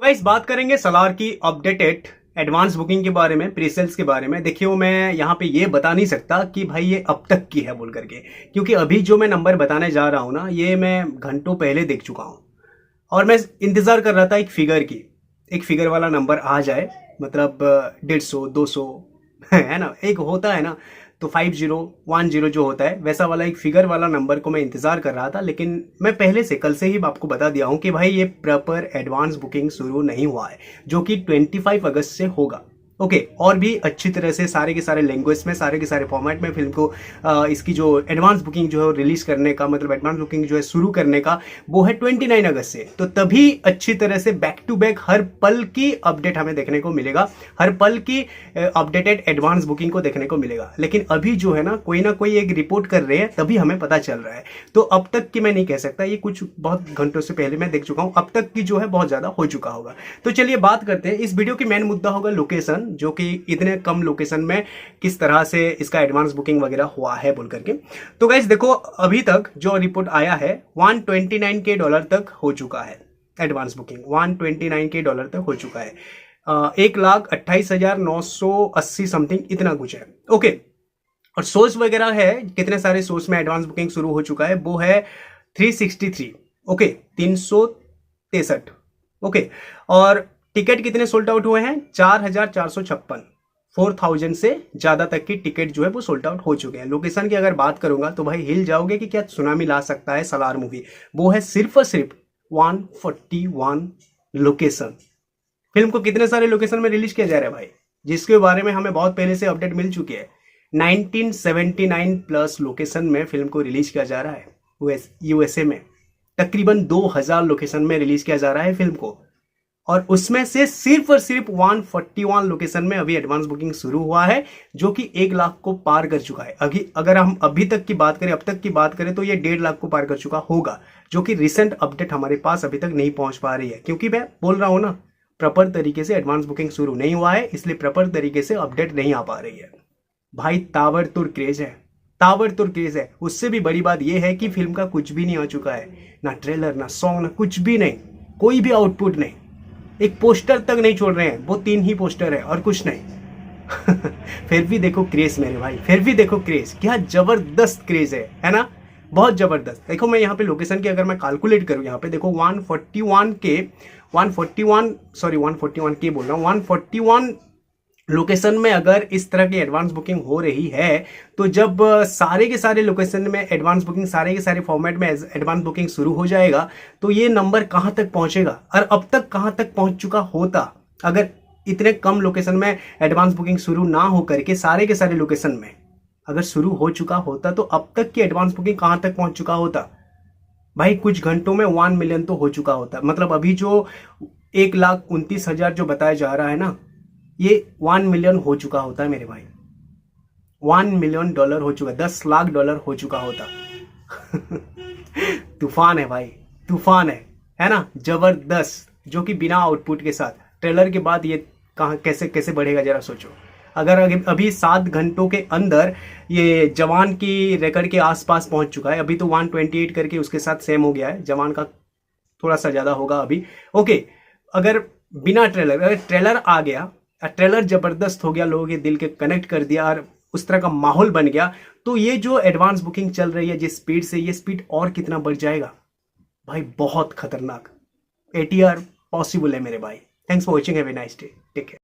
Guys बात करेंगे सलार की अपडेटेड एडवांस बुकिंग के बारे में, प्री सेल्स के बारे में। देखिए मैं यहाँ पे ये बता नहीं सकता कि भाई ये अब तक की है बोल करके, क्योंकि अभी जो मैं नंबर बताने जा रहा हूँ ना, ये मैं घंटों पहले देख चुका हूँ और मैं इंतजार कर रहा था एक फिगर की, एक फिगर वाला नंबर आ जाए, मतलब 150 200 है ना, एक होता है ना, तो 5010 जो होता है वैसा वाला एक फिगर वाला नंबर को मैं इंतजार कर रहा था। लेकिन मैं पहले से कल से ही आपको बता दिया हूं कि भाई ये प्रॉपर एडवांस बुकिंग शुरू नहीं हुआ है, जो कि 25 अगस्त से होगा। ओके और भी अच्छी तरह से सारे के सारे लैंग्वेज में, सारे के सारे फॉर्मेट में फिल्म को इसकी जो एडवांस बुकिंग जो है रिलीज करने का, मतलब एडवांस बुकिंग जो है शुरू करने का, वो है 29 अगस्त से। तो तभी अच्छी तरह से बैक टू बैक हर पल की अपडेट हमें देखने को मिलेगा, हर पल की अपडेटेड एडवांस बुकिंग को देखने को मिलेगा। लेकिन अभी जो है ना कोई एक रिपोर्ट कर रहे हैं, तभी हमें पता चल रहा है। तो अब तक की मैं नहीं कह सकता, ये कुछ बहुत घंटों से पहले मैं देख चुका हूं, अब तक की जो है बहुत ज्यादा हो चुका होगा। तो चलिए बात करते हैं। इस वीडियो की मेन मुद्दा होगा लोकेशन, जो कि इतने कम लोकेशन में किस तरह से इसका एडवांस बुकिंग वगैरह हुआ है बोल करके। तो गाइस देखो, अभी तक जो रिपोर्ट आया है $129 के तक हो चुका है एडवांस बुकिंग, $129 के तक हो चुका है। 1,28,980 समथिंग इतना कुछ है। ओके और सोर्स वगैरह है, कितने सारे सोर्स में एडवांस बुकिंग शुरू हो चुका है, वो है 363। ओके 363। ओके और टिकट कितने सोल्ड आउट हुए हैं? 4,456, 4,000 से ज्यादा तक की टिकट जो है वो सोल्ड आउट हो चुके हैं। लोकेशन की अगर बात करूंगा तो भाई हिल जाओगे कि क्या सुनामी ला सकता है सलार मूवी। वो है सिर्फ और सिर्फ 141 लोकेशन। फिल्म को कितने सारे लोकेशन में रिलीज किया जा रहा है भाई, जिसके बारे में हमें बहुत पहले से अपडेट मिल चुकी है। 1979 प्लस लोकेशन में फिल्म को रिलीज किया जा रहा है। यूएसए में तकरीबन 2000 लोकेशन में रिलीज किया जा रहा है फिल्म को, और उसमें से सिर्फ और सिर्फ 141 लोकेशन में अभी एडवांस बुकिंग शुरू हुआ है, जो कि 1 लाख को पार कर चुका है। अगर हम अभी तक की बात करें, अब तक की बात करें, तो ये 1.5 लाख को पार कर चुका होगा, जो कि रिसेंट अपडेट हमारे पास अभी तक नहीं पहुंच पा रही है। क्योंकि मैं बोल रहा हूं ना, प्रॉपर तरीके से एडवांस बुकिंग शुरू नहीं हुआ है, इसलिए प्रॉपर तरीके से अपडेट नहीं आ पा रही है। भाई ताबड़तोड़ क्रेज है, ताबड़तोड़ क्रेज है। उससे भी बड़ी बात यह है कि फिल्म का कुछ भी नहीं आ चुका है, ना ट्रेलर, ना सॉन्ग, ना कुछ भी नहीं, कोई भी आउटपुट नहीं, एक पोस्टर तक नहीं छोड़ रहे हैं। वो 3 ही पोस्टर है और कुछ नहीं। फिर भी देखो क्रेज मेरे भाई, फिर भी देखो क्रेज, क्या जबरदस्त क्रेज है ना, बहुत जबरदस्त। देखो मैं यहाँ पे लोकेशन की अगर मैं कैलकुलेट करूँ, यहाँ पे देखो 141 के बोल रहा हूँ, 141 लोकेशन में अगर इस तरह की एडवांस बुकिंग हो रही है, तो जब सारे के सारे लोकेशन में एडवांस बुकिंग, सारे के सारे फॉर्मेट में एडवांस बुकिंग शुरू हो जाएगा, तो ये नंबर कहां तक पहुंचेगा, और अब तक कहां तक पहुंच चुका होता अगर इतने कम लोकेशन में एडवांस बुकिंग शुरू ना हो करके सारे के सारे लोकेशन में अगर शुरू हो चुका होता, तो अब तक की एडवांस बुकिंग कहां तक पहुंच चुका होता भाई। कुछ घंटों में 1 मिलियन तो हो चुका होता। मतलब अभी जो 1,29,000 जो बताया जा रहा है ना, ये 1 मिलियन हो चुका होता है मेरे भाई, $1 मिलियन हो चुका, $10 लाख हो चुका होता। तूफान है भाई, तूफान है ना, जबरदस्त, जो कि बिना आउटपुट के साथ ट्रेलर के बाद ये कहां कैसे कैसे बढ़ेगा जरा सोचो। अगर अभी 7 घंटों के अंदर ये जवान की रिकॉर्ड के आसपास पहुंच चुका है, अभी तो 128 करके उसके साथ सेम हो गया है, जवान का थोड़ा सा ज्यादा होगा अभी। ओके अगर बिना ट्रेलर, अगर ट्रेलर आ गया, ट्रेलर जबरदस्त हो गया, लोगों के दिल के कनेक्ट कर दिया और उस तरह का माहौल बन गया, तो ये जो एडवांस बुकिंग चल रही है जिस स्पीड से, ये स्पीड और कितना बढ़ जाएगा भाई, बहुत खतरनाक। ATR पॉसिबल है मेरे भाई। Thanks for watching, have a nice day, take care.